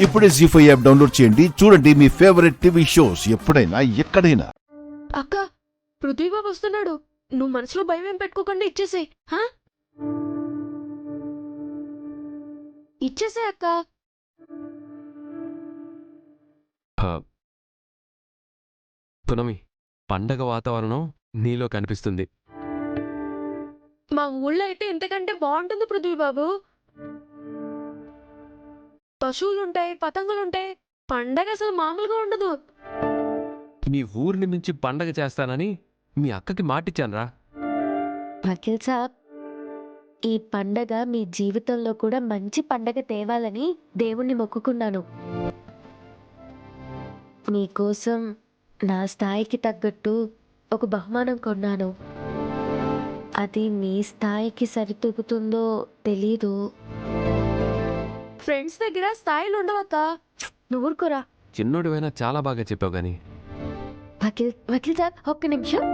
ఇప్పుడే జీ5 app download చేయండి. చూడండి మీ ఫేవరెట్ టీవీ షోస్ ఎప్పుడైనా ఎక్కడైనా. అక్క, పృథ్వీబాబు వస్తున్నాడు. నువ్వు మనసులో భయం ఏం పెట్టుకోకుండా ఇచ్చేసేయ్. ఇచ్చేసే అక్క. పునమి, పండగ వాతావరణం నీలో కనిపిస్తుంది. మా ఊళ్ళో అయితే ఇంతకంటే బాగుంటుంది పృథ్వీబాబు. పశువులుంటాయి, పతంగులుంటాయి. పండగ అసలు మామూలుగా ఉండదు. మీ ఊరిని మించి పండగ చేస్తానని మీ అక్కకి మాటిచ్చానురా. అఖిల్ సాబ్, ఈ పండగ మీ జీవితంలో కూడా మంచి పండగ తేవాలని దేవుణ్ణి మొక్కుకున్నాను. మీకోసం నా స్థాయికి తగ్గట్టు ఒక బహుమానం కొన్నాను. అది మీ స్థాయికి సరితూగుతుందో తెలీదు. ఫ్రెండ్స్ దగ్గర స్థాయిలు ఉండవక్క. నువ్వు ఊరుకోరా. చిన్నోడివైనా చాలా బాగా చెప్పావు గాని. వకీల్ సాబ్, ఒక్క నిమిషం.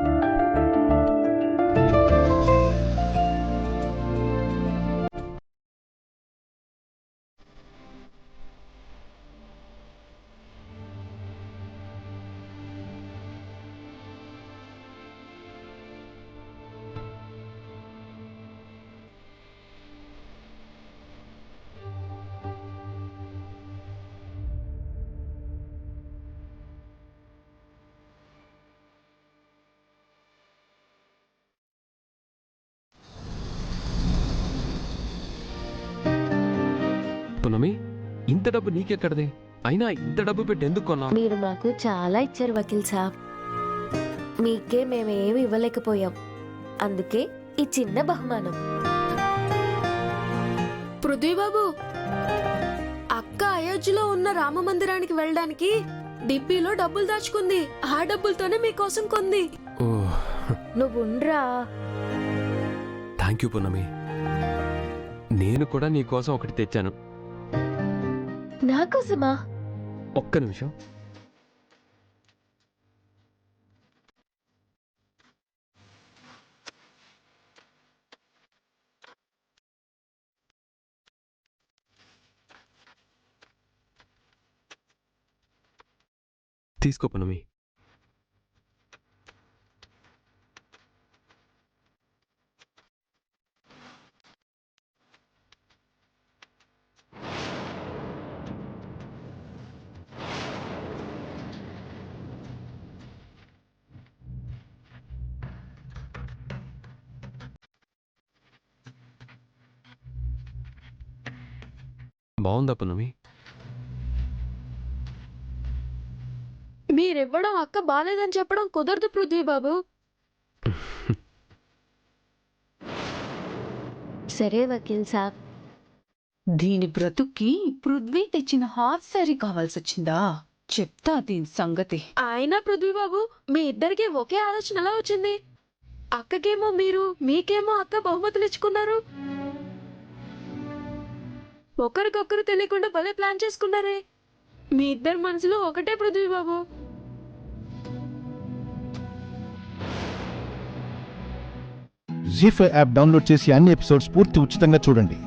పునమి, ఇంత డబ్బు నీకెక్కడది? అయినా ఇంత డబ్బు పెట్టి ఎందుకు కొన్నావు? మీరు మాకు చాలా ఇచ్చారు వకీల్ సాబ్. మీకే మేమేమి ఇవ్వలేకపోయాం. అందుకే ఈ చిన్న బహుమానం. పృథ్వీబాబు, అక్క అయోధ్యలో ఉన్న రామ మందిరానికి వెళ్ళడానికి డిబ్బీలో డబ్బులు దాచుకుంది. ఆ డబ్బులతోనే మీకోసం కొంది. నువ్వు ఉండ్రా. Thank you పునమి. నేను కూడా నీ కోసం ఒకటి తెచ్చాను. నాకోసమా? ఒక్క నిమిషం. తీసుకో పునమి. బాగుందా పునమి? మీరివ్వడం అక్క బాలేదని చెప్పడం కుదరదు పృథ్వీబాబు. సరే వకీల్ సాబ్. దీని బ్రతుక్కి పృథ్వీ తెచ్చిన హాఫ్ సారీ కావాల్సొచ్చిందా? చెప్తా దీని సంగతి. అయినా పృథ్వీబాబు, మీ ఇద్దరికి ఒకే ఆలోచన ఎలా వచ్చింది? అక్కకేమో మీరు, మీకేమో అక్క బహుమతులు ఇచ్చుకున్నారు. ఒకరికొకరు తెలియకుండా భలే ప్లాన్ చేసుకున్నారే. మీ ఇద్దరు మనసులో ఒకటే పృథ్వీబాబు. జీ5 యాప్ డౌన్లోడ్ చేసి అన్ని ఎపిసోడ్స్ పూర్తి ఉచితంగా చూడండి.